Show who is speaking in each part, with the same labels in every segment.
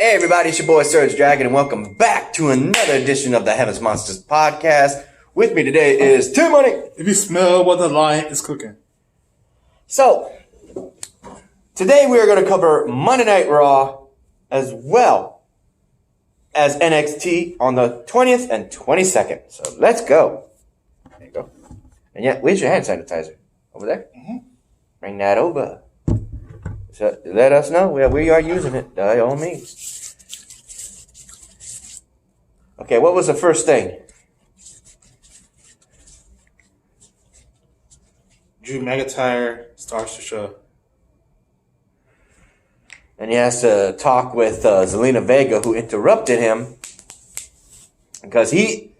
Speaker 1: Hey everybody, it's your boy SergDragon, and welcome back to another edition of the Heavens Monsters podcast. With me today is T-Money.
Speaker 2: If you smell what the lion is cooking.
Speaker 1: So, today we are going to cover Monday Night Raw as well as NXT on the 20th and 22nd. So let's go. There you go. And yeah, where's your hand sanitizer? Over there? Mm-hmm. Bring that over. So let us know where we are using it, by all means. Okay, what was the first thing?
Speaker 2: Drew McIntyre starts the show.
Speaker 1: And he has to talk with Zelina Vega, who interrupted him because he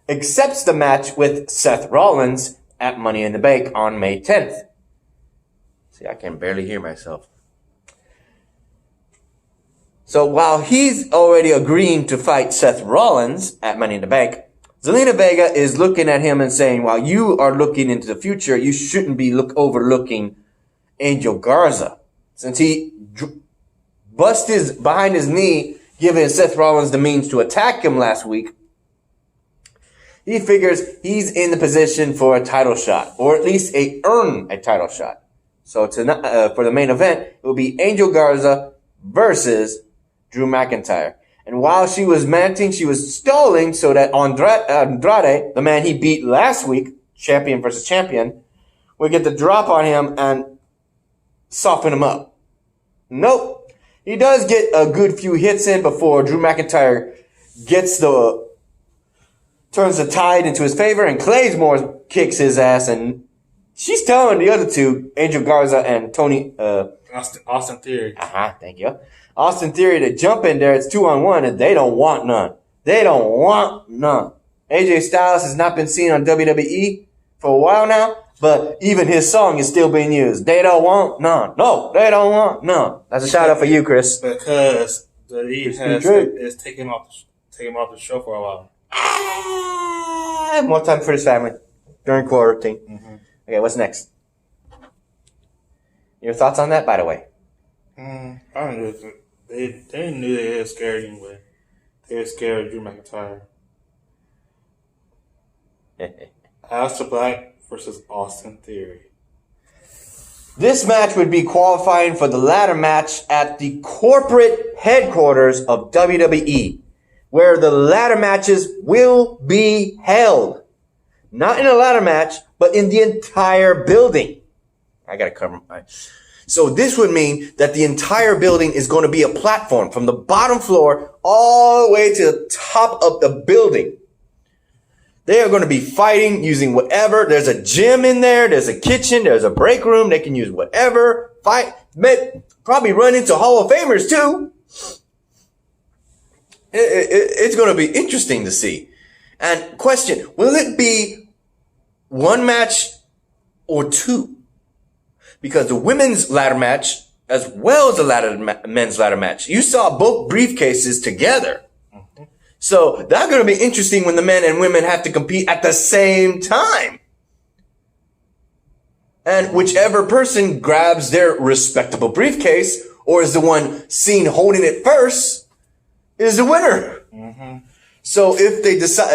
Speaker 1: accepts the match with Seth Rollins at Money in the Bank on May 10th. See, I can barely hear myself. So while he's already agreeing to fight Seth Rollins at Money in the Bank, Zelina Vega is looking at him and saying, while you are looking into the future, you shouldn't be overlooking Angel Garza. Since he busted behind his knee, giving Seth Rollins the means to attack him last week, he figures he's in the position for a title shot, or at least earn a title shot. So tonight, for the main event, it will be Angel Garza versus Drew McIntyre. And while she was manting, she was stalling so that Andrade, the man he beat last week, champion versus champion, would get the drop on him and soften him up. Nope. He does get a good few hits in before Drew McIntyre turns the tide into his favor, and Claymore kicks his ass, and she's telling the other two, Angel Garza and
Speaker 2: Austin Theory.
Speaker 1: Thank you. Austin Theory to jump in there. It's 2-on-1, and they don't want none. They don't want none. AJ Styles has not been seen on WWE for a while now, but even his song is still being used. They don't want none. No, they don't want none. That's a shout out for you, Chris.
Speaker 2: Because the league is taking him off the show for a while.
Speaker 1: More time for his family during quarantine. Mm-hmm. Okay, what's next? Your thoughts on that, by the way?
Speaker 2: I don't know. They knew they were scared anyway. They were scared of Drew McIntyre. Aleister Black versus Austin Theory.
Speaker 1: This match would be qualifying for the ladder match at the corporate headquarters of WWE, where the ladder matches will be held. Not in a ladder match, but in the entire building. I gotta cover my... So this would mean that the entire building is going to be a platform from the bottom floor all the way to the top of the building. They are going to be fighting using whatever. There's a gym in there. There's a kitchen. There's a break room. They can use whatever. Fight. Probably run into Hall of Famers too. It's going to be interesting to see. And question, will it be one match or two? Because the women's ladder match, as well as the men's ladder match, you saw both briefcases together. Mm-hmm. So that's going to be interesting when the men and women have to compete at the same time. And whichever person grabs their respectable briefcase, or is the one seen holding it first, is the winner. Mm-hmm. So if they decide,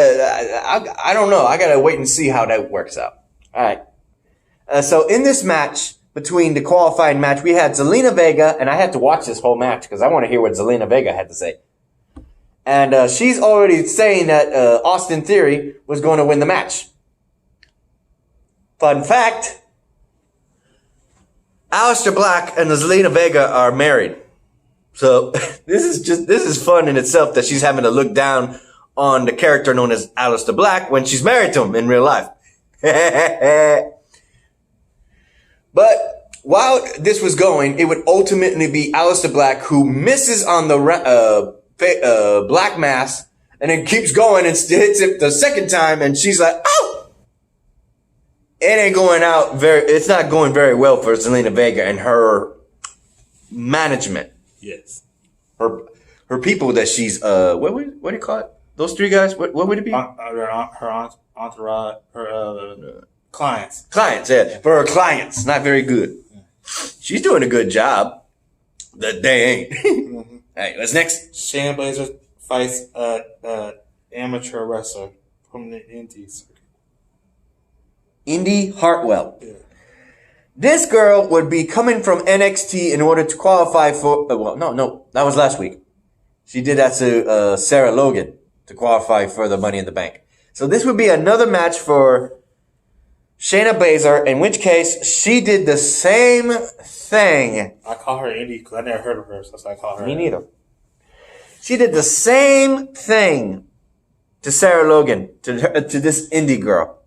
Speaker 1: I don't know. I got to wait and see how that works out. All right. So in this match, between the qualifying match, we had Zelina Vega, and I had to watch this whole match because I want to hear what Zelina Vega had to say. And she's already saying that Austin Theory was going to win the match. Fun fact, Aleister Black and Zelina Vega are married. So this is fun in itself that she's having to look down on the character known as Aleister Black when she's married to him in real life. But while this was going, it would ultimately be Aleister Black who misses on the black mass and then keeps going and hits it the second time, and she's like, "Oh!" It's not going very well for Zelina Vega and her management.
Speaker 2: Yes.
Speaker 1: Her people that she's what do you call it? Those three guys. What would it be?
Speaker 2: Her entourage. Her clients.
Speaker 1: Clients, yeah. For her clients, not very good. She's doing a good job. That they ain't. All right, what's next?
Speaker 2: Shayna Baszler fights amateur wrestler from the Indies.
Speaker 1: Indy Hartwell.
Speaker 2: Yeah.
Speaker 1: This girl would be coming from NXT in order to qualify for... no, that was last week. She did that to Sarah Logan to qualify for the Money in the Bank. So this would be another match for Shayna Baszler, in which case she did the same thing.
Speaker 2: I call her Indy because I never heard of her, so that's why I call her.
Speaker 1: Me neither. She did the same thing to Sarah Logan, to this indie girl.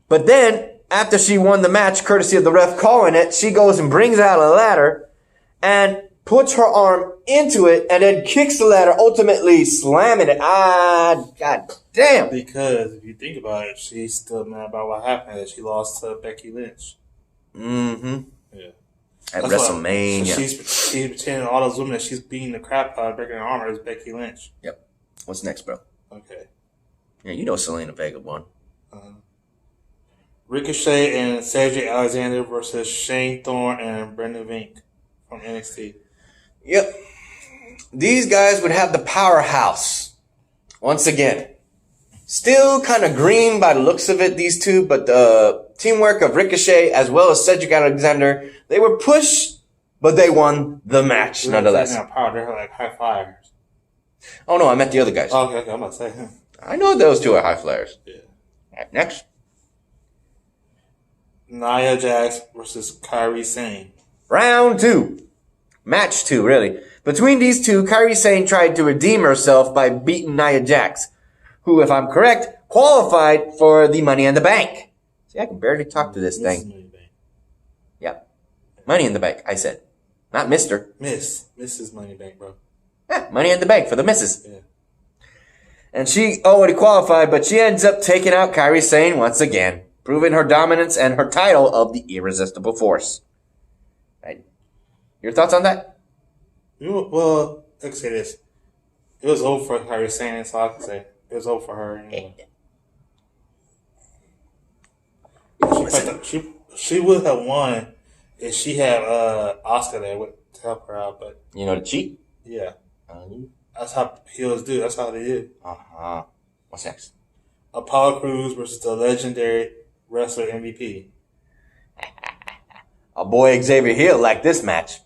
Speaker 1: But then, after she won the match, courtesy of the ref calling it, she goes and brings out a ladder and puts her arm into it and then kicks the ladder, ultimately slamming it. God damn.
Speaker 2: Because if you think about it, she's still mad about what happened. She lost to Becky Lynch.
Speaker 1: Mm-hmm.
Speaker 2: Yeah.
Speaker 1: At
Speaker 2: That's
Speaker 1: WrestleMania.
Speaker 2: So she's pretending all those women that she's beating the crap out of, breaking her armor, is Becky Lynch.
Speaker 1: Yep. What's next, bro?
Speaker 2: Okay.
Speaker 1: Yeah, you know Selena Vega won.
Speaker 2: Ricochet and Cedric Alexander versus Shane Thorne and Brendan Vink from NXT.
Speaker 1: Yep. These guys would have the powerhouse. Once again. Still kind of green by the looks of it, these two, but the teamwork of Ricochet as well as Cedric Alexander, they were pushed, but they won the match nonetheless.
Speaker 2: They're like high flyers.
Speaker 1: Oh no, I meant the other guys.
Speaker 2: Oh, okay, I'm about to say.
Speaker 1: I know those two are high flyers.
Speaker 2: Yeah.
Speaker 1: Right, next.
Speaker 2: Nia Jax versus Kairi Sane.
Speaker 1: Round 2. Match 2, really. Between these two, Kairi Sane tried to redeem herself by beating Nia Jax, who, if I'm correct, qualified for the Money in the Bank. See, I can barely talk to this thing.
Speaker 2: Money in the Bank.
Speaker 1: Yep. Money in the Bank, I said. Not Mr.
Speaker 2: Mrs. Money in the Bank, bro.
Speaker 1: Yeah, Money in the Bank for the missus.
Speaker 2: Yeah.
Speaker 1: And she already qualified, but she ends up taking out Kairi Sane once again, proving her dominance and her title of the Irresistible Force. Right. Your thoughts on that?
Speaker 2: Well, let's say this. It was over for Kairi Sane, that's all I can say. It was over for her anyway. She would have won if she had Asuka there to help her out, but...
Speaker 1: You know the cheat?
Speaker 2: Yeah. That's how heels do. That's how they do.
Speaker 1: Uh-huh. What's next?
Speaker 2: Apollo Crews versus the legendary wrestler MVP.
Speaker 1: Our boy Xavier Hill liked this match.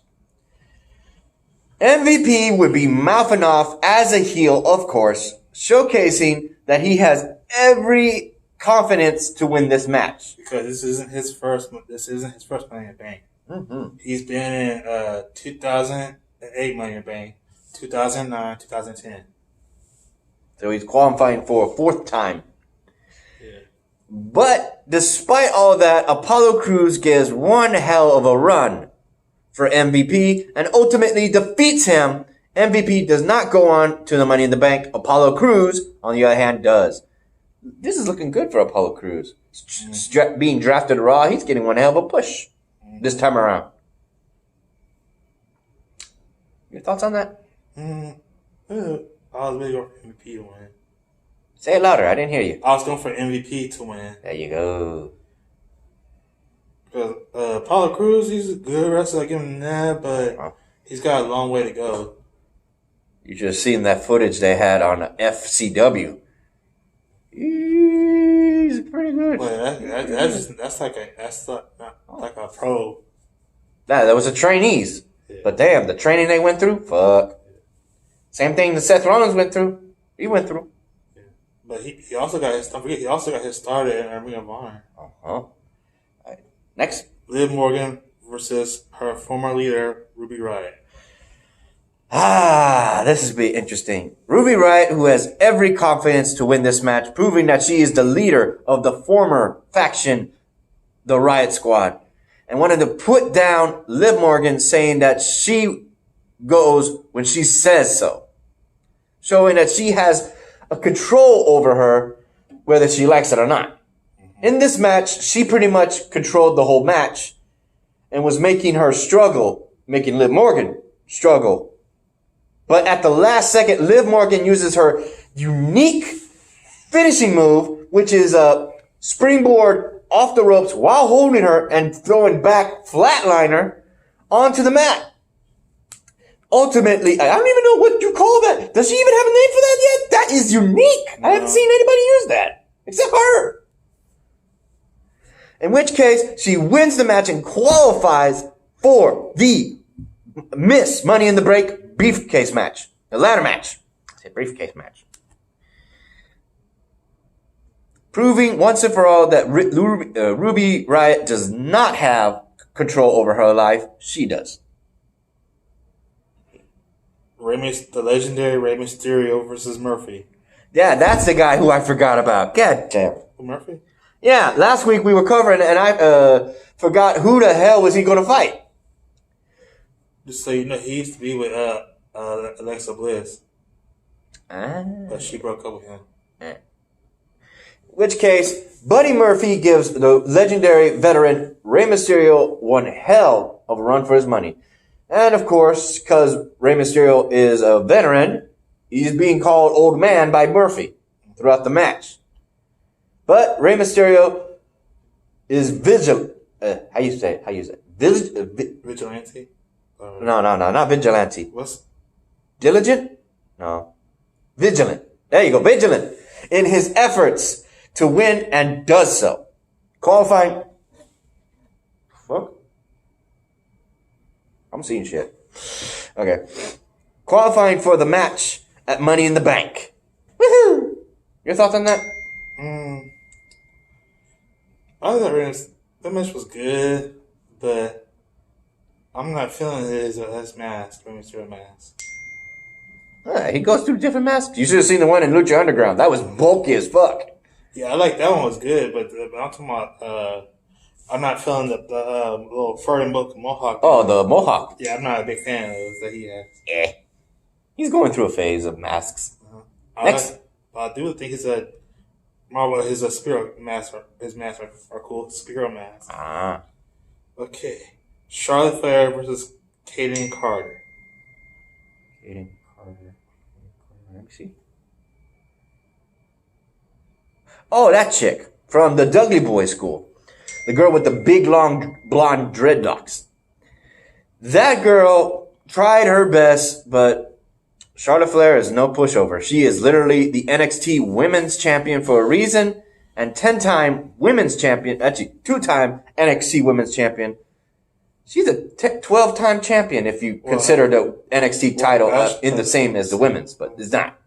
Speaker 1: MVP would be mouthing off as a heel, of course, showcasing that he has every confidence to win this match.
Speaker 2: Because this isn't his first Money in the Bank.
Speaker 1: Mm-hmm.
Speaker 2: He's been in 2008 Money in the Bank, 2009, 2010.
Speaker 1: So he's qualifying for a 4th time.
Speaker 2: Yeah.
Speaker 1: But despite all that, Apollo Crews gives one hell of a run for MVP and ultimately defeats him. MVP does not go on to the Money in the Bank. Apollo Crews, on the other hand, does. This is looking good for Apollo Crews. Being drafted Raw, he's getting one hell of a push this time around. Your thoughts on that?
Speaker 2: I was really going for MVP to win.
Speaker 1: Say it louder. I didn't hear you.
Speaker 2: I was going for MVP to win.
Speaker 1: There you go.
Speaker 2: Because Apollo Crews, he's a good wrestler. I give him that, but he's got a long way to go.
Speaker 1: You should have seen that footage they had on FCW. He's pretty good.
Speaker 2: Well, that's like a pro.
Speaker 1: That was a trainees. Yeah. But damn, the training they went through, fuck. Same thing that Seth Rollins went through. He went through.
Speaker 2: Yeah. But he also got his, don't forget, he also got his start in Ring of Honor.
Speaker 1: All right. Next.
Speaker 2: Liv Morgan versus her former leader, Ruby Riott.
Speaker 1: This is be interesting. Ruby Riott, who has every confidence to win this match, proving that she is the leader of the former faction, the Riott Squad, and wanted to put down Liv Morgan, saying that she goes when she says so, showing that she has a control over her, whether she likes it or not. In this match, she pretty much controlled the whole match and was making her struggle, making Liv Morgan struggle. But at the last second, Liv Morgan uses her unique finishing move, which is a springboard off the ropes while holding her and throwing back flatliner onto the mat. ultimately, I don't even know what you call that. Does she even have a name for that yet? That is unique. I haven't seen anybody use that except her. In which case, she wins the match and qualifies for the Miss Money in the Break briefcase match. The ladder match. I said briefcase match. Proving once and for all that Ruby Riott does not have control over her life. She does.
Speaker 2: The legendary Rey Mysterio versus Murphy.
Speaker 1: Yeah, that's the guy who I forgot about. God damn.
Speaker 2: Murphy?
Speaker 1: Yeah, last week we were covering and I forgot who the hell was he going to fight.
Speaker 2: Just so you know, he used to be with Alexa Bliss. But she broke up with him.
Speaker 1: In which case, Buddy Murphy gives the legendary veteran Rey Mysterio one hell of a run for his money. And of course, because Rey Mysterio is a veteran, he's being called old man by Murphy throughout the match. But Rey Mysterio is vigilant. How you say it?
Speaker 2: Vigilante?
Speaker 1: No, not vigilante.
Speaker 2: What's?
Speaker 1: Diligent? No. Vigilant. There you go, vigilant. In his efforts to win and does so. Qualifying. Fuck. I'm seeing shit. Okay. Qualifying for the match at Money in the Bank. Woohoo! Your thoughts on that?
Speaker 2: I thought that match was good, but I'm not feeling it as mask, Rey Mysterio mask.
Speaker 1: He goes through different masks. You should have seen the one in Lucha Underground. That was bulky as fuck.
Speaker 2: Yeah, I like that one was good, but I'm talking about, I'm not feeling the little furry mohawk.
Speaker 1: Oh, the mohawk.
Speaker 2: Yeah, I'm not a big fan of those that he has.
Speaker 1: Yeah. He's going through a phase of masks. Next.
Speaker 2: I do think his Spear mask, his masks are cool. Spear masks. Okay. Charlotte Flair versus Kaden Carter.
Speaker 1: Kaden Carter. Let me see. Oh, that chick from the Dudley Boy School. The girl with the big, long, blonde dreadlocks. That girl tried her best, but Charlotte Flair is no pushover. She is literally the NXT Women's Champion for a reason, and 10-time Women's Champion, actually 2-time NXT Women's Champion. She's a 12-time champion if you consider the NXT title in the same as the women's, but it's not.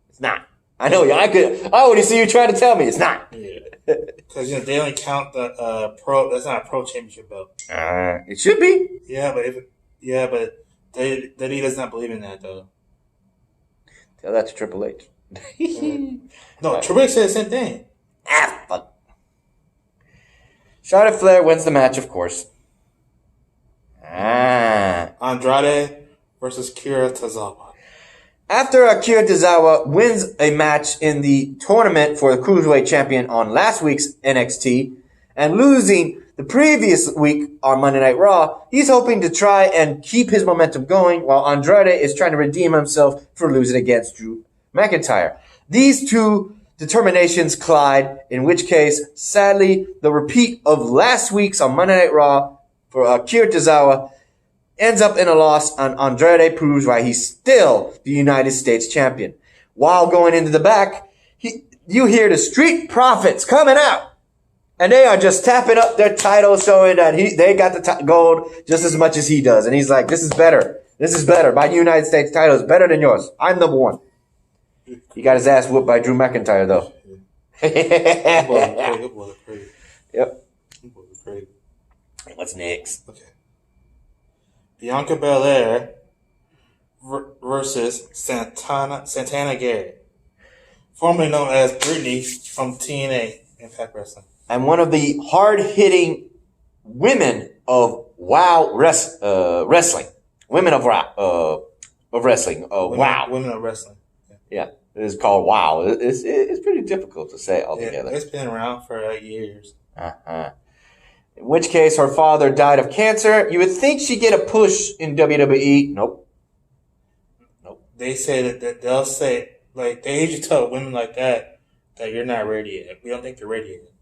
Speaker 1: It's not. I know you. I already see you trying to tell me it's not.
Speaker 2: Yeah. Because they only count the pro. That's not a pro championship belt.
Speaker 1: It should be.
Speaker 2: Yeah, but he does not believe in that though.
Speaker 1: Tell that to Triple H.
Speaker 2: No, Triple H said the same thing.
Speaker 1: Fuck. Charlotte Flair wins the match, of course.
Speaker 2: Andrade versus Kira Tazawa.
Speaker 1: After Akira Tozawa wins a match in the tournament for the Cruiserweight champion on last week's NXT and losing the previous week on Monday Night Raw, he's hoping to try and keep his momentum going while Andrade is trying to redeem himself for losing against Drew McIntyre. These two determinations collide, in which case, sadly, the repeat of last week's on Monday Night Raw for Akira Tozawa ends up in a loss, and Andrade proves why he's still the United States champion. While going into the back, you hear the Street Profits coming out, and they are just tapping up their titles, showing that they got the gold just as much as he does. And he's like, "This is better. This is better. My United States title is better than yours. I'm number one." He got his ass whooped by Drew McIntyre, though. Yep. What's next?
Speaker 2: Okay. Bianca Belair versus Santana Garrett, formerly known as Brittany from TNA Impact Wrestling.
Speaker 1: And one of the hard-hitting women of WoW wrestling. Women of wrestling. WoW.
Speaker 2: Women of wrestling.
Speaker 1: Yeah. It's called WoW. It's pretty difficult to say altogether.
Speaker 2: Yeah, it's been around for years.
Speaker 1: In which case, her father died of cancer. You would think she'd get a push in WWE. Nope.
Speaker 2: They say that they'll say, like, they usually tell women like that you're not ready yet. We don't think they're ready yet.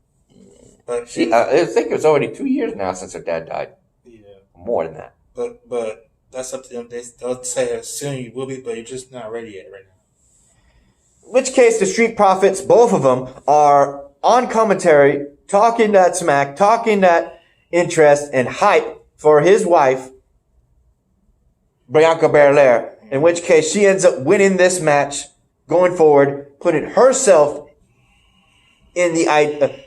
Speaker 2: But
Speaker 1: I think it was already 2 years now since her dad died.
Speaker 2: Yeah.
Speaker 1: More than that.
Speaker 2: But that's up to them. They'll say soon you will be, but you're just not ready yet right now.
Speaker 1: In which case, the Street Profits, both of them, are on commentary, talking that smack, talking that interest and hype for his wife, Bianca Belair. In which case, she ends up winning this match, going forward, putting herself in the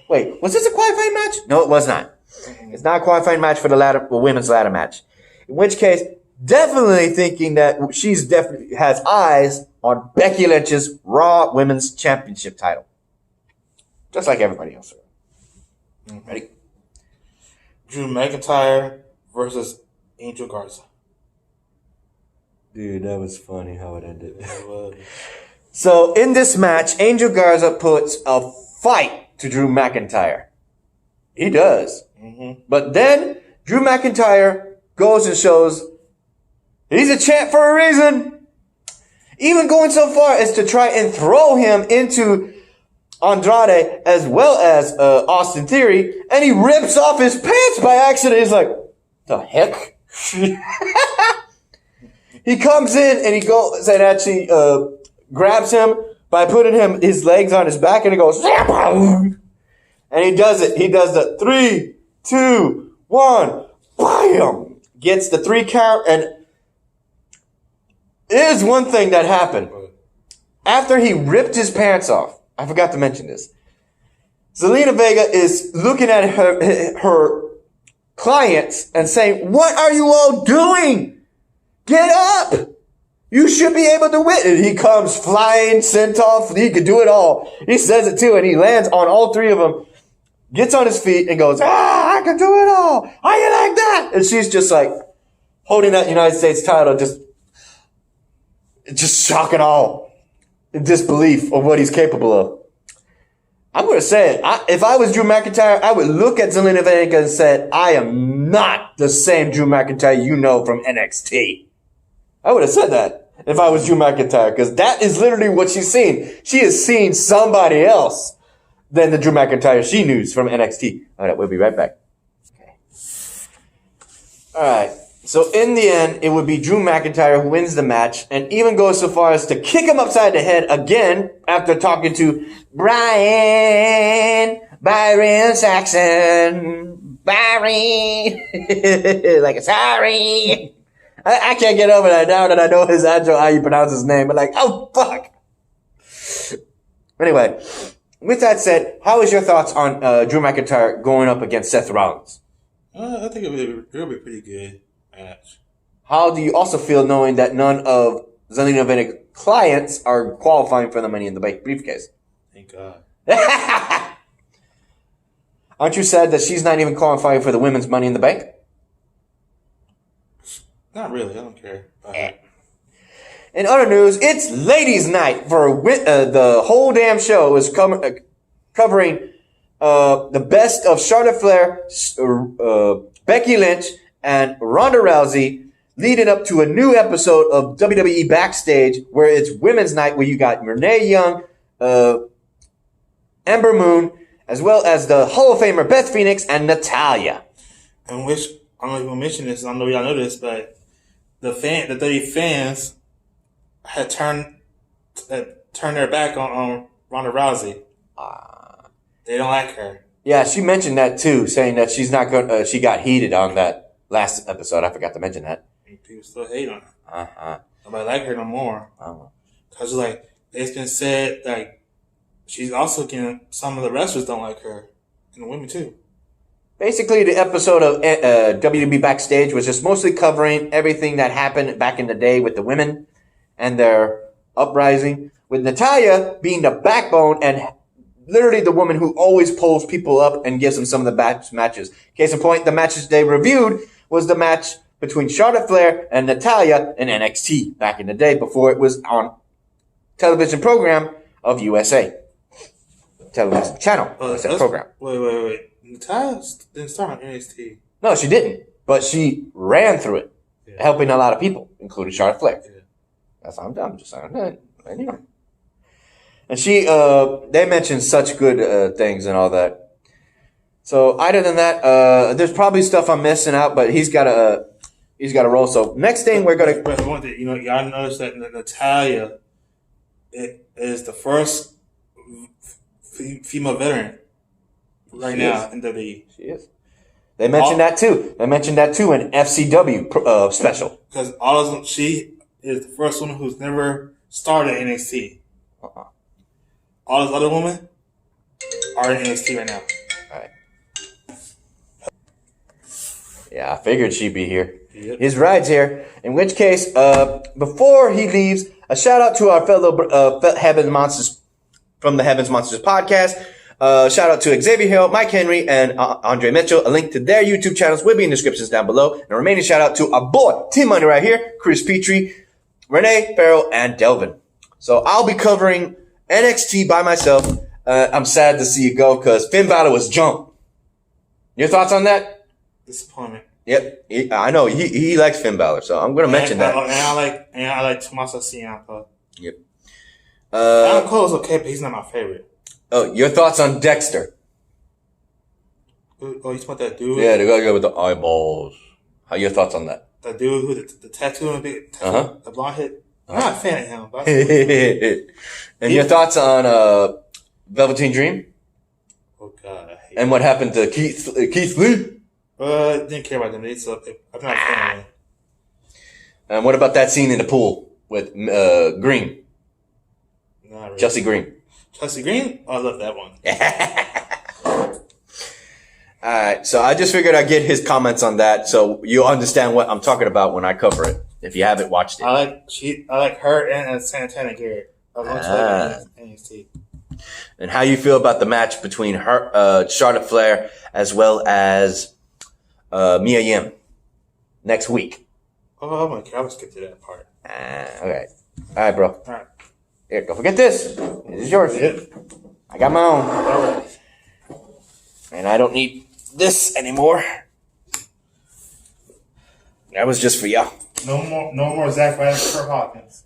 Speaker 1: wait, was this a qualifying match? No, it was not. It's not a qualifying match for the women's ladder match. In which case, definitely thinking that she's definitely has eyes on Becky Lynch's Raw Women's Championship title, just like everybody else.
Speaker 2: Mm-hmm.
Speaker 1: Ready?
Speaker 2: Drew McIntyre versus Angel Garza.
Speaker 1: Dude, that was funny how it ended. So in this match, Angel Garza puts a fight to Drew McIntyre. He does.
Speaker 2: Mm-hmm.
Speaker 1: But then Drew McIntyre goes and shows he's a champ for a reason. Even going so far as to try and throw him into Andrade as well as Austin Theory, and he rips off his pants by accident. He's like, the heck? He comes in and he goes and actually grabs him by putting his legs on his back, and he goes, and he does it. He does the 3, 2, 1, bam! Gets the 3 count, and there's one thing that happened. After he ripped his pants off, I forgot to mention this. Zelina Vega is looking at her clients and saying, what are you all doing? Get up! You should be able to win. And he comes flying, sent off. He could do it all. He says it too, and he lands on all 3 of them, gets on his feet, and goes, I can do it all. How you like that? And she's just like holding that United States title, just shock and awe, in disbelief of what he's capable of. I'm going to say it. If I was Drew McIntyre, I would look at Zelina Vega and say, I am not the same Drew McIntyre you know from NXT. I would have said that if I was Drew McIntyre, because that is literally what she's seen. She has seen somebody else than the Drew McIntyre she knew from NXT. All right, we'll be right back. Okay. All right. So in the end, it would be Drew McIntyre who wins the match, and even goes so far as to kick him upside the head again after talking to Byron Saxon. Byron. Like, sorry. I can't get over that now that I know his actual how you pronounce his name. But like, oh, fuck. Anyway, with that said, how is your thoughts on Drew McIntyre going up against Seth Rollins?
Speaker 2: I think it'll be pretty good match.
Speaker 1: How do you also feel knowing that none of Zelina Vega's clients are qualifying for the Money in the Bank briefcase?
Speaker 2: Thank God.
Speaker 1: Aren't you sad that she's not even qualifying for the women's Money in the Bank?
Speaker 2: Not really. I don't care.
Speaker 1: In other news, it's ladies' night for the whole damn show is covering the best of Charlotte Flair, Becky Lynch, and Ronda Rousey, leading up to a new episode of WWE Backstage, where it's women's night, where you got Renee Young, Ember Moon, as well as the Hall of Famer Beth Phoenix and Natalya.
Speaker 2: And which, I don't know if you'll mention this, I don't know if y'all know this, but the WWE fans had turned their back on Ronda Rousey. They don't like her. Yeah, she mentioned that too, saying that she's not going. She got heated on that last episode. I forgot to mention that. People still hate on her. Nobody like her no more. Cause like it's been said, like she's also getting some of the wrestlers don't like her, and the women too. Basically, the episode of WWE Backstage was just mostly covering everything that happened back in the day with the women and their uprising, with Natalya being the backbone and literally the woman who always pulls people up and gives them some of the best matches. Case in point, the matches they reviewed was the match between Charlotte Flair and Natalya in NXT back in the day before it was on television program of USA. Television channel. Program. Wait. Natalya didn't start on NXT. No, she didn't. But she ran through it, helping a lot of people, including Charlotte Flair. Yeah. That's how I'm just saying that. Anyway. And she, they mentioned such good things and all that. So other than that, there's probably stuff I'm missing out, but he's got
Speaker 1: he's got to roll. So next thing we're gonna.
Speaker 2: But one thing, y'all notice that Natalia is the first female veteran right now in WWE.
Speaker 1: She is. They mentioned that too. They mentioned that too in FCW special.
Speaker 2: Because all of them, she is the first woman who's never started NXT. All those other women are in NXT right now.
Speaker 1: All right. Yeah, I figured she'd be here.
Speaker 2: Yep.
Speaker 1: His ride's here. In which case, before he leaves, a shout out to our fellow Heaven's Monsters from the Heaven's Monsters podcast. Shout out to Xavier Hill, Mike Henry, and Andre Mitchell. A link to their YouTube channels will be in the descriptions down below. And a remaining shout out to our boy, T-Money right here, Chris Petrie, Renee, Farrell, and Delvin. So I'll be covering NXT by myself. I'm sad to see it go because Finn Balor was jumped. Your thoughts on that?
Speaker 2: Disappointment.
Speaker 1: Yep, I know he likes Finn Balor, so I'm going to mention that.
Speaker 2: And I like Tommaso Ciampa.
Speaker 1: Yep.
Speaker 2: Adam Cole is okay, but he's not my favorite.
Speaker 1: Oh, your thoughts on Dexter?
Speaker 2: Oh, you talking about that dude?
Speaker 1: Yeah, the guy with the eyeballs. How your thoughts on that?
Speaker 2: That dude who the tattoo and the blonde head. I'm not a fan of him. But
Speaker 1: and your thoughts on Velveteen Dream?
Speaker 2: Oh God, I hate.
Speaker 1: And what happened to Keith Lee?
Speaker 2: Didn't care about them. I'm not a fan of them.
Speaker 1: And what about that scene in the pool with Green?
Speaker 2: Not really.
Speaker 1: Chelsea Green.
Speaker 2: Chelsea Green? Oh, I love that one.
Speaker 1: Alright, so I just figured I'd get his comments on that so you'll understand what I'm talking about when I cover it, if you haven't watched it.
Speaker 2: I like her and Santana Garrett. I love NXT.
Speaker 1: And how you feel about the match between her, Charlotte Flair as well as Mia Yim next week.
Speaker 2: Oh my God, I was skip to that part.
Speaker 1: Alright, bro.
Speaker 2: Alright.
Speaker 1: Here, don't forget this. This is yours.
Speaker 2: Yep.
Speaker 1: I got my own.
Speaker 2: Alright.
Speaker 1: And I don't need this anymore. That was just for y'all.
Speaker 2: No more Zack Ryder and Kurt Hawkins.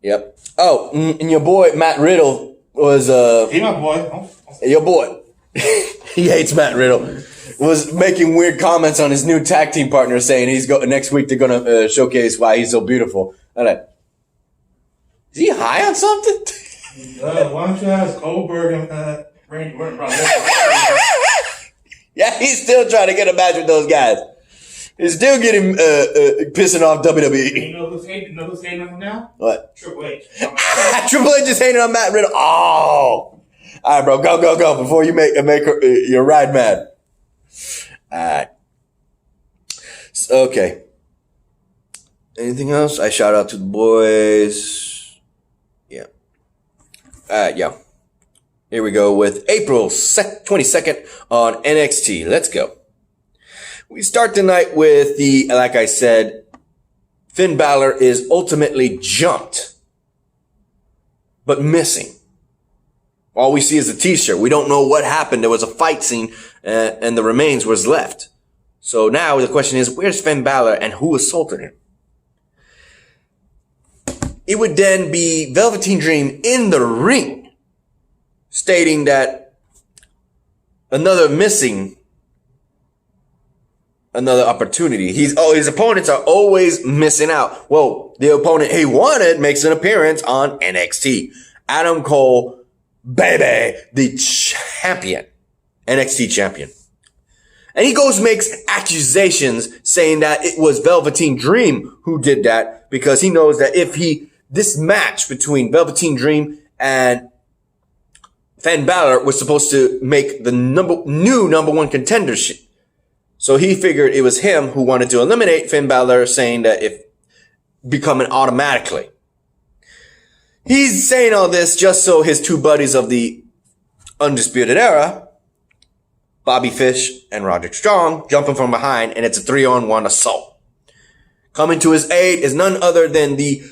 Speaker 1: Yep. Oh, and your boy Matt Riddle was
Speaker 2: He my boy.
Speaker 1: your boy. He hates Matt Riddle. Was making weird comments on his new tag team partner, saying next week they're gonna showcase why he's so beautiful. I'm like, is he high on something?
Speaker 2: Why don't you ask Goldberg and Randy Orton about this?
Speaker 1: Yeah, he's still trying to get a match with those guys. He's still getting pissing off WWE.
Speaker 2: You know who's hating on him now?
Speaker 1: What?
Speaker 2: Triple H.
Speaker 1: Triple H is hating on Matt Riddle. Oh, all right, bro, go before you make your ride mad. All right. Okay. Anything else? I shout out to the boys. Yeah. All right, yo. Here we go with April 22nd on NXT. Let's go. We start tonight with like I said, Finn Balor is ultimately jumped, but missing. All we see is a t-shirt. We don't know what happened. There was a fight scene and the remains was left. So now the question is, where's Finn Balor and who assaulted him? It would then be Velveteen Dream in the ring, stating that another opportunity. His opponents are always missing out. Well, the opponent he wanted makes an appearance on NXT. Adam Cole, baby, the champion, NXT champion. And he makes accusations saying that it was Velveteen Dream who did that because he knows that this match between Velveteen Dream and Finn Balor was supposed to make the new number one contendership. So he figured it was him who wanted to eliminate Finn Balor, saying that if becoming automatically. He's saying all this just so his two buddies of the Undisputed Era, Bobby Fish and Roderick Strong, jump him from behind, and it's a 3-on-1 assault. Coming to his aid is none other than the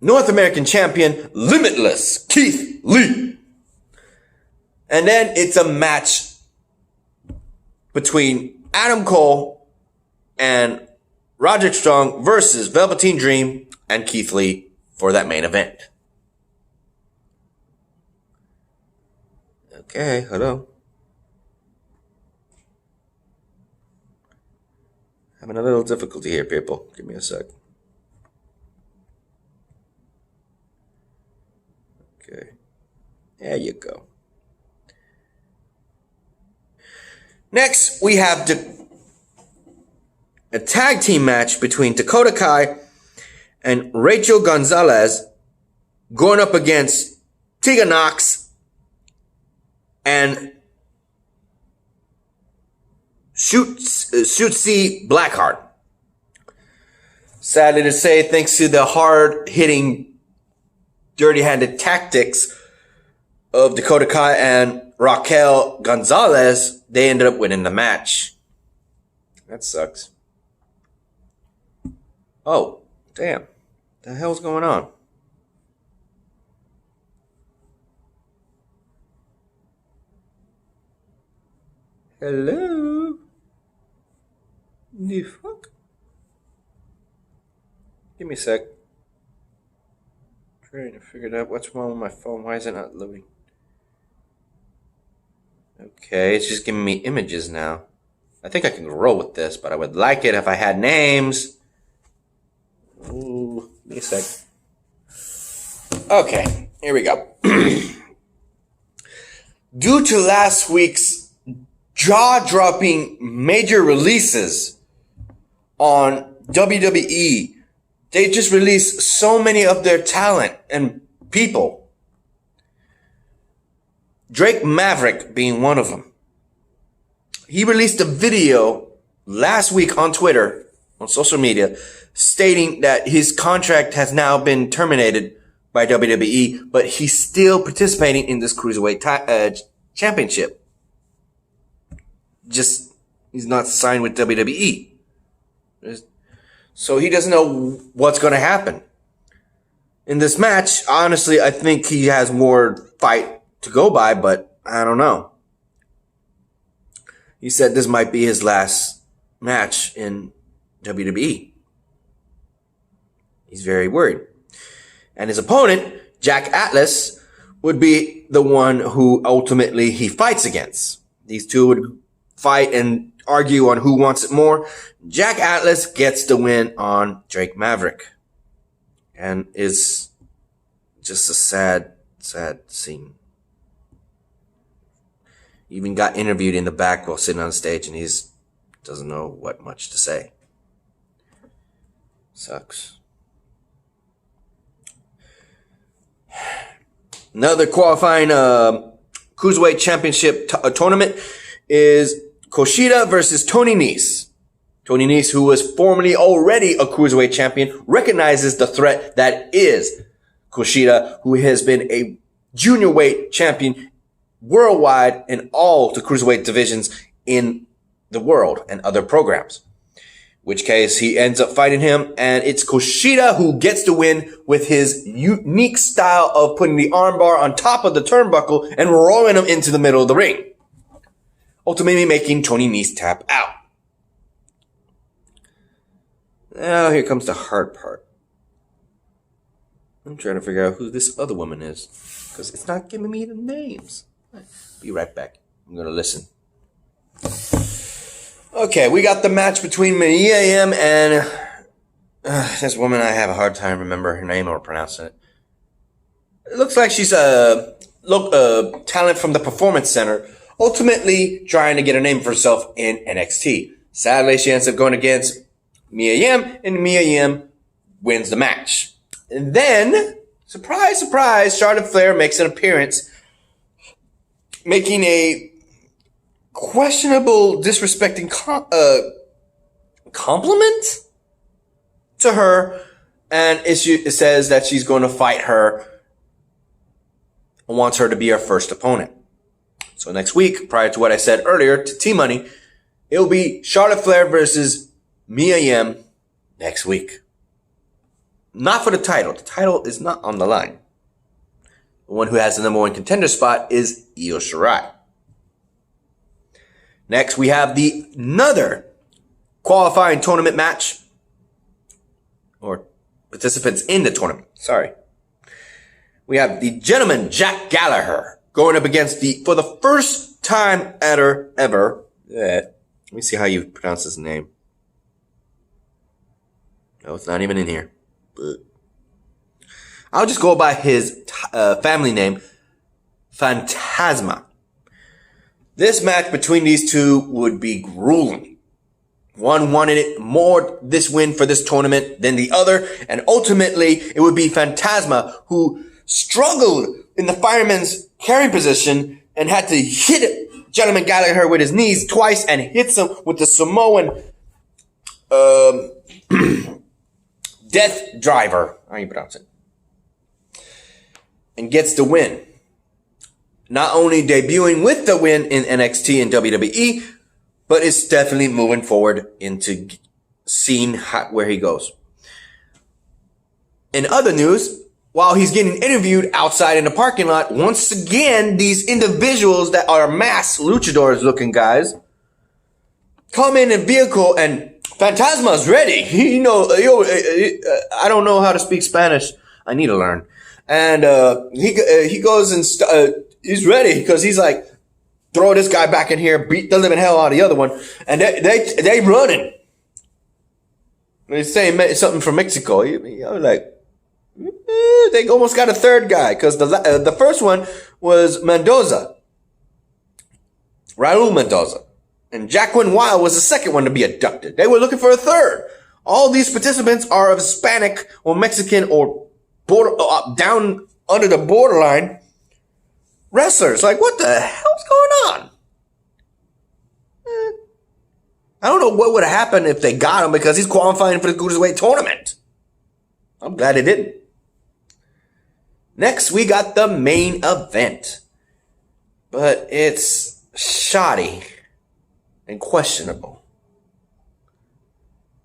Speaker 1: North American champion, Limitless Keith Lee. And then it's a match between Adam Cole and Roderick Strong versus Velveteen Dream and Keith Lee for that main event. Okay, hello. Having a little difficulty here, people. Give me a sec. Okay. There you go. Next, we have a tag team match between Dakota Kai and Rachel Gonzalez going up against Tegan Nox and Shotzi Blackheart. Sadly to say, thanks to the hard-hitting, dirty-handed tactics of Dakota Kai and Raquel Gonzalez, they ended up winning the match. That sucks. Oh, damn. The hell's going on? Hello? The fuck? Give me a sec. Trying to figure out what's wrong with my phone. Why is it not loading? Okay, it's just giving me images now. I think I can roll with this, but I would like it if I had names. Ooh, give me a sec. Okay, here we go. Due to last week's jaw-dropping major releases on WWE, they just released so many of their talent and people. Drake Maverick being one of them. He released a video last week on Twitter, on social media, stating that his contract has now been terminated by WWE, but he's still participating in this Cruiserweight championship. Just, he's not signed with WWE. So he doesn't know what's going to happen. In this match, honestly, I think he has more fight to go by, but I don't know. He said this might be his last match in WWE. He's very worried. And his opponent, Jack Atlas, would be the one who ultimately he fights against. These two would fight and argue on who wants it more. Jack Atlas gets the win on Drake Maverick. And is just a sad, sad scene. Even got interviewed in the back while sitting on stage, and he's doesn't know what much to say. Sucks. Another qualifying Cruiserweight Championship tournament is Kushida versus Tony Nese. Tony Nese, who was formerly already a Cruiserweight champion, recognizes the threat that is Kushida, who has been a junior weight champion worldwide in all the Cruiserweight divisions in the world and other programs. Which case he ends up fighting him, and it's Kushida who gets the win with his unique style of putting the armbar on top of the turnbuckle and rolling him into the middle of the ring, ultimately making Tony Nese tap out. Now here comes the hard part. I'm trying to figure out who this other woman is, because it's not giving me the names. Be right back. I'm going to listen. Okay, we got the match between Nia Jax and this woman. I have a hard time remembering her name or pronouncing it. It looks like she's a talent from the Performance Center, ultimately trying to get a name for herself in NXT. Sadly, she ends up going against Nia Jax, and Nia Jax wins the match. And then, surprise, surprise, Charlotte Flair makes an appearance, making a questionable, disrespecting compliment to her, and it says that she's going to fight her and wants her to be her first opponent. So next week, prior to what I said earlier to T-Money, it will be Charlotte Flair versus Nia Jax next week. Not for the title. The title is not on the line. The one who has the number one contender spot is Io Shirai. Next, we have another qualifying tournament match, or participants in the tournament. Sorry. We have the gentleman, Jack Gallagher, going up against for the first time ever. Let me see how you pronounce his name. No, it's not even in here. But I'll just go by his family name, Fantasma. This match between these two would be grueling. One wanted it more, this win for this tournament, than the other, and ultimately it would be Fantasma who struggled in the fireman's carry position and had to hit Gentleman Gallagher with his knees twice and hits him with the Samoan Death Driver. How do you pronounce it? And gets the win. Not only debuting with the win in NXT and WWE, but it's definitely moving forward into seeing where he goes. In other news, while he's getting interviewed outside in the parking lot, once again, these individuals that are masked luchadors looking guys come in a vehicle and Fantasma's ready. I don't know how to speak Spanish. I need to learn. And he goes and he's ready because he's like, throw this guy back in here, beat the living hell out of the other one, and they running. They're saying something from Mexico. I was like, they almost got a third guy because the first one was Mendoza, Raul Mendoza, and Jacqueline Wild was the second one to be abducted. They were looking for a third. All these participants are of Hispanic or Mexican or down under the borderline wrestlers. Like, what the hell's going on? I don't know what would have happened if they got him because he's qualifying for the Cruiserweight tournament. I'm glad he didn't. Next, we got the main event. But it's shoddy and questionable.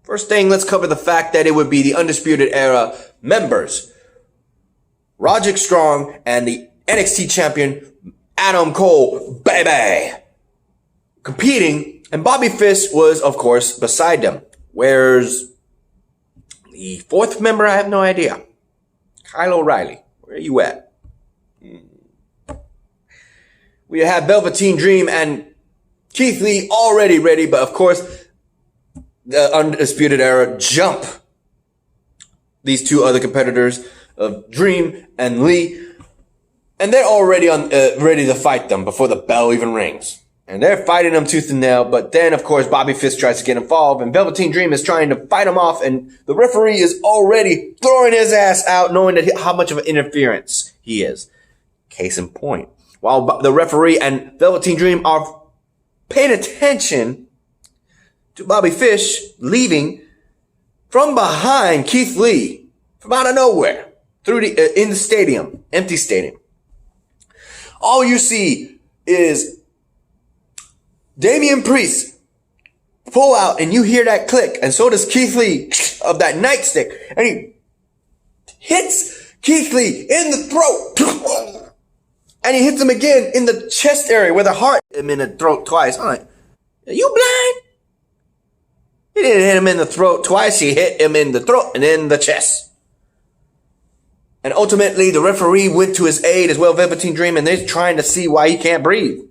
Speaker 1: First thing, let's cover the fact that it would be the Undisputed Era members, Roderick Strong and the NXT champion, Adam Cole, baby, competing, and Bobby Fish was, of course, beside them. Where's the fourth member? I have no idea. Kyle O'Reilly, where are you at? We have Velveteen Dream and Keith Lee already ready, but of course, the Undisputed Era jump these two other competitors of Dream and Lee. And they're already ready to fight them before the bell even rings. And they're fighting them tooth and nail. But then, of course, Bobby Fish tries to get involved. And Velveteen Dream is trying to fight him off. And the referee is already throwing his ass out, knowing that how much of an interference he is. Case in point. While the referee and Velveteen Dream are paying attention to Bobby Fish leaving from behind Keith Lee from out of nowhere through in the stadium, empty stadium. All you see is Damian Priest pull out and you hear that click, and so does Keith Lee of that nightstick, and he hits Keith Lee in the throat, and he hits him again in the chest area where the heart hit him in the throat twice. I'm like, are you blind? He didn't hit him in the throat twice, he hit him in the throat and in the chest. And ultimately, the referee went to his aid as well, Velveteen Dream, and they're trying to see why he can't breathe.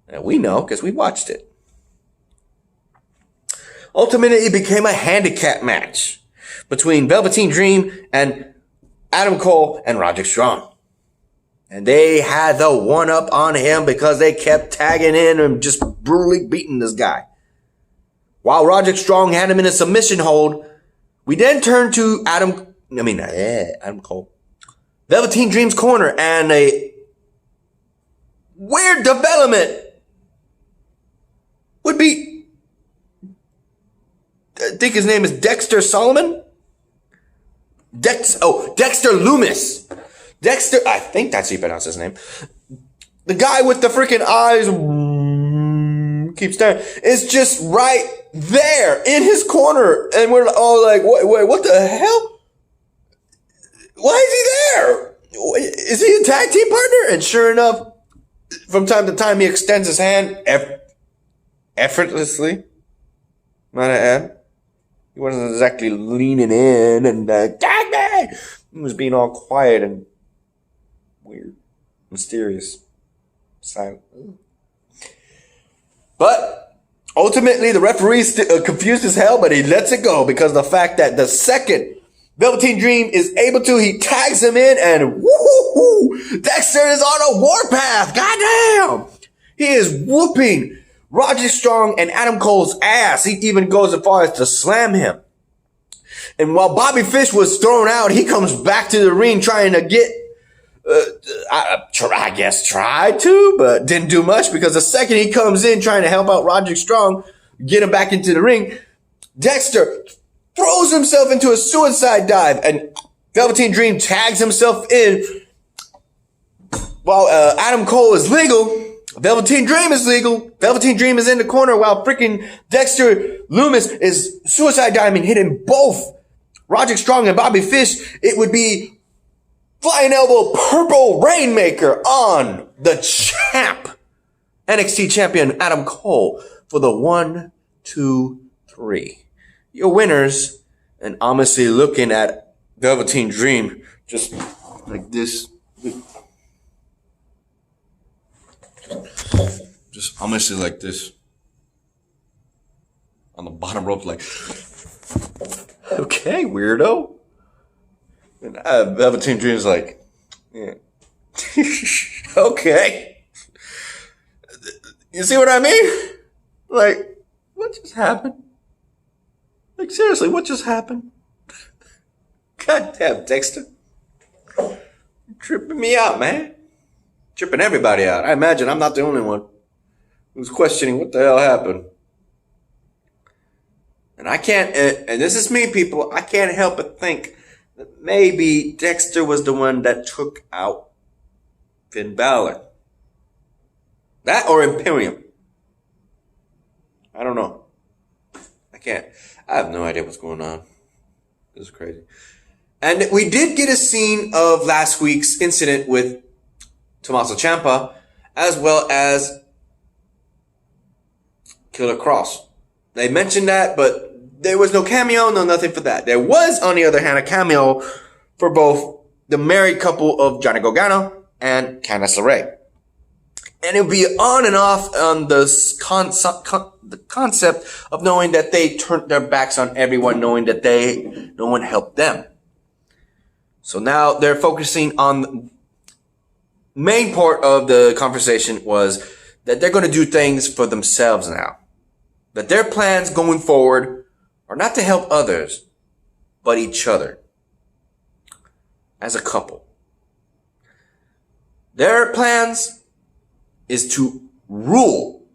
Speaker 1: And we know, because we watched it. Ultimately, it became a handicap match between Velveteen Dream and Adam Cole and Roderick Strong. And they had the one-up on him because they kept tagging in and just brutally beating this guy. While Roderick Strong had him in a submission hold, we then turned to Adam Cole, Velveteen Dream's corner, and a weird development would be, I think his name is Dexter Solomon? Dexter Loomis. Dexter, I think that's how you pronounce his name. The guy with the freaking eyes, keep staring, is just right there in his corner. And we're all like, wait, what the hell? Why is he there? Is he a tag team partner? And sure enough, from time to time, he extends his hand effortlessly. Might I add? He wasn't exactly leaning in and tag me. He was being all quiet and weird, mysterious, silent. But Ultimately, the referee's confused as hell, but he lets it go because of the fact that the second Velveteen Dream is able to, he tags him in, and woo-hoo-hoo, Dexter is on a warpath. Goddamn! He is whooping Roderick Strong and Adam Cole's ass. He even goes as far as to slam him. And while Bobby Fish was thrown out, he comes back to the ring trying to get, I guess tried to, but didn't do much because the second he comes in trying to help out Roderick Strong, get him back into the ring, Dexter throws himself into a suicide dive and Velveteen Dream tags himself in while Adam Cole is legal. Velveteen Dream is legal. Velveteen Dream is in the corner while freaking Dexter Loomis is suicide diving, hitting both Roderick Strong and Bobby Fish. It would be Flying Elbow Purple Rainmaker on the champ, NXT champion Adam Cole for the 1, 2, 3. Your winners, and honestly looking at Velveteen Dream just like this. Just honestly like this. On the bottom rope like, okay, weirdo. And Velveteen Dream is like, yeah. Okay. You see what I mean? Like, what just happened? Like, seriously, what just happened? God damn, Dexter. You're tripping me out, man. Tripping everybody out. I imagine I'm not the only one who's questioning what the hell happened. And I can't, and this is me, people, I can't help but think that maybe Dexter was the one that took out Finn Balor. That or Imperium. I don't know. I have no idea what's going on. This is crazy. And we did get a scene of last week's incident with Tommaso Ciampa, as well as Killer Cross. They mentioned that, but there was no cameo, no nothing for that. There was, on the other hand, a cameo for both the married couple of Johnny Gargano and Candice LeRae. And it would be on and off on the concept of knowing that they turned their backs on everyone, knowing that no one helped them. So now they're focusing on the main part of the conversation was that they're going to do things for themselves now. That their plans going forward are not to help others, but each other. As a couple. Their plans is to rule,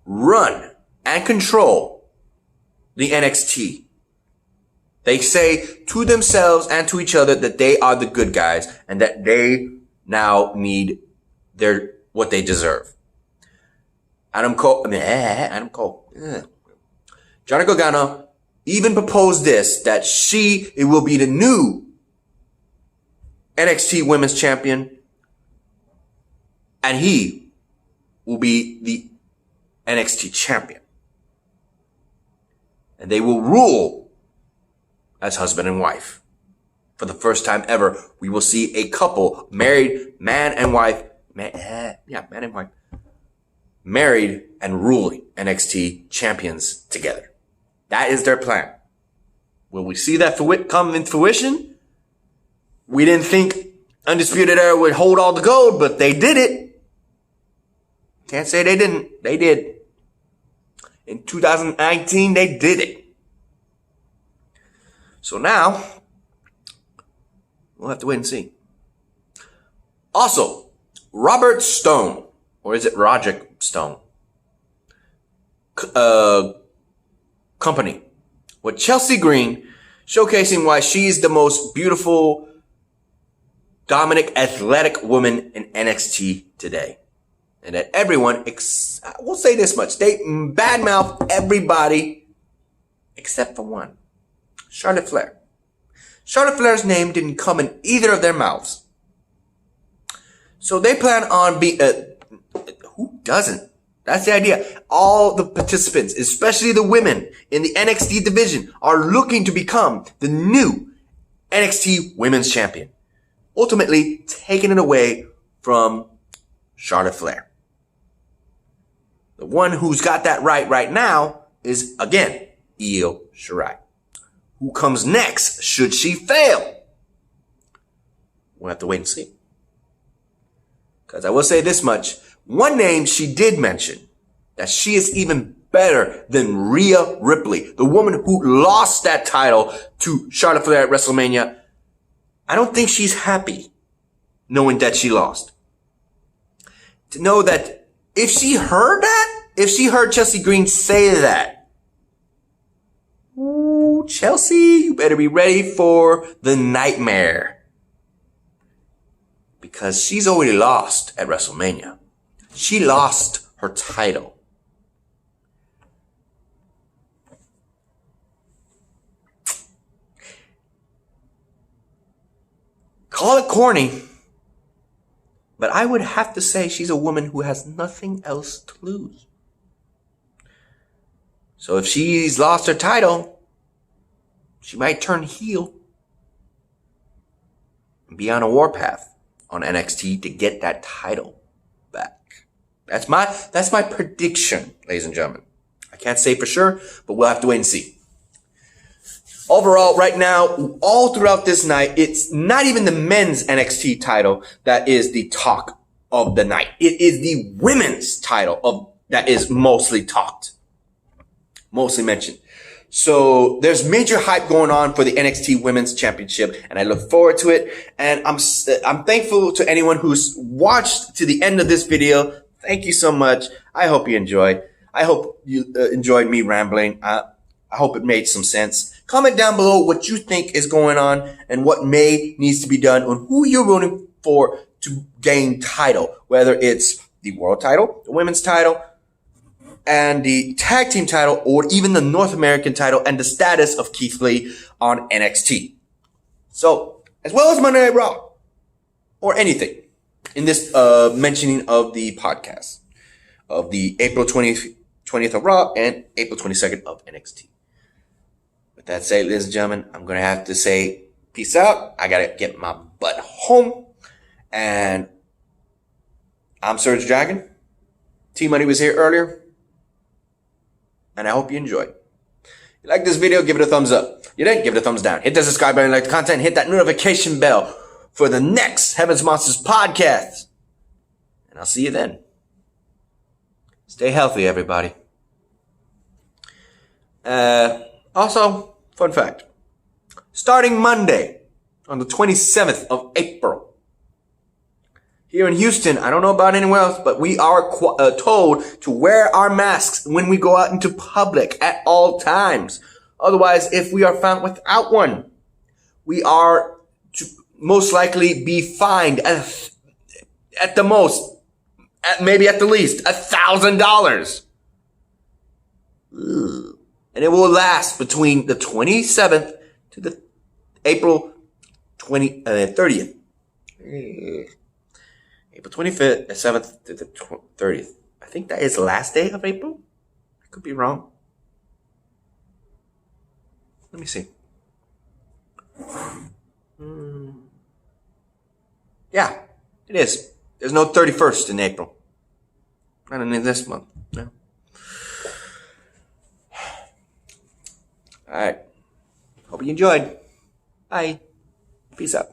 Speaker 1: run, and control the NXT. They say to themselves and to each other that they are the good guys and that they now need what they deserve. Adam Cole. Johnny Gargano even proposed this, that it will be the new NXT Women's Champion and he will be the NXT Champion. And they will rule as husband and wife. For the first time ever, we will see a couple, married, man and wife, man and wife, married and ruling NXT champions together. That is their plan. Will we see that come in fruition? We didn't think Undisputed Era would hold all the gold, but they did it. Can't say they didn't. They did. In 2019, they did it. So now, we'll have to wait and see. Also, Robert Stone, or is it Roderick Stone? Company with Chelsea Green, showcasing why she's the most beautiful, dominant, athletic woman in NXT today. And that everyone, we'll say this much, they badmouth everybody except for one. Charlotte Flair. Charlotte Flair's name didn't come in either of their mouths. So they plan on who doesn't? That's the idea. All the participants, especially the women in the NXT division, are looking to become the new NXT Women's Champion. Ultimately, taking it away from Charlotte Flair. The one who's got that right now is, again, Io Shirai. Who comes next should she fail? We'll have to wait and see. Because I will say this much. One name she did mention, that she is even better than Rhea Ripley, the woman who lost that title to Charlotte Flair at WrestleMania. I don't think she's happy knowing that she lost. To know that if she heard Chelsea Green say that, ooh, Chelsea, you better be ready for the nightmare. Because she's already lost at WrestleMania. She lost her title. Call it corny, but I would have to say she's a woman who has nothing else to lose. So if she's lost her title, she might turn heel and be on a warpath on NXT to get that title back. That's my prediction, ladies and gentlemen. I can't say for sure, but we'll have to wait and see. Overall, right now, all throughout this night, it's not even the men's NXT title that is the talk of the night. It is the women's title that is mostly talked, mostly mentioned. So there's major hype going on for the NXT Women's Championship, and I look forward to it. And I'm thankful to anyone who's watched to the end of this video. Thank you so much. I hope you enjoyed. I hope you enjoyed me rambling. I hope it made some sense. Comment down below what you think is going on and what needs to be done on who you're rooting for to gain title. Whether it's the world title, the women's title, and the tag team title, or even the North American title and the status of Keith Lee on NXT. So, as well as Monday Night Raw, or anything in this mentioning of the podcast of the April 20th of Raw and April 22nd of NXT. With that said, ladies and gentlemen, I'm going to have to say peace out. I got to get my butt home. And I'm SergDragon. T-Money was here earlier. And I hope you enjoyed. If you like this video, give it a thumbs up. You didn't, give it a thumbs down. Hit the subscribe button, like the content, hit that notification bell for the next Heaven's Monsters podcast. And I'll see you then. Stay healthy, everybody. Also, fun fact. Starting Monday, on the 27th of April, here in Houston, I don't know about anywhere else, but we are told to wear our masks when we go out into public at all times. Otherwise, if we are found without one, we are to most likely be fined at the most, maybe at the least, $1,000. And it will last between the 27th to the April 30th. April 25th, 7th to the 30th. I think that is the last day of April. I could be wrong. Let me see. Yeah, it is. There's no 31st in April. Not in this month. No. All right. Hope you enjoyed. Bye. Peace out.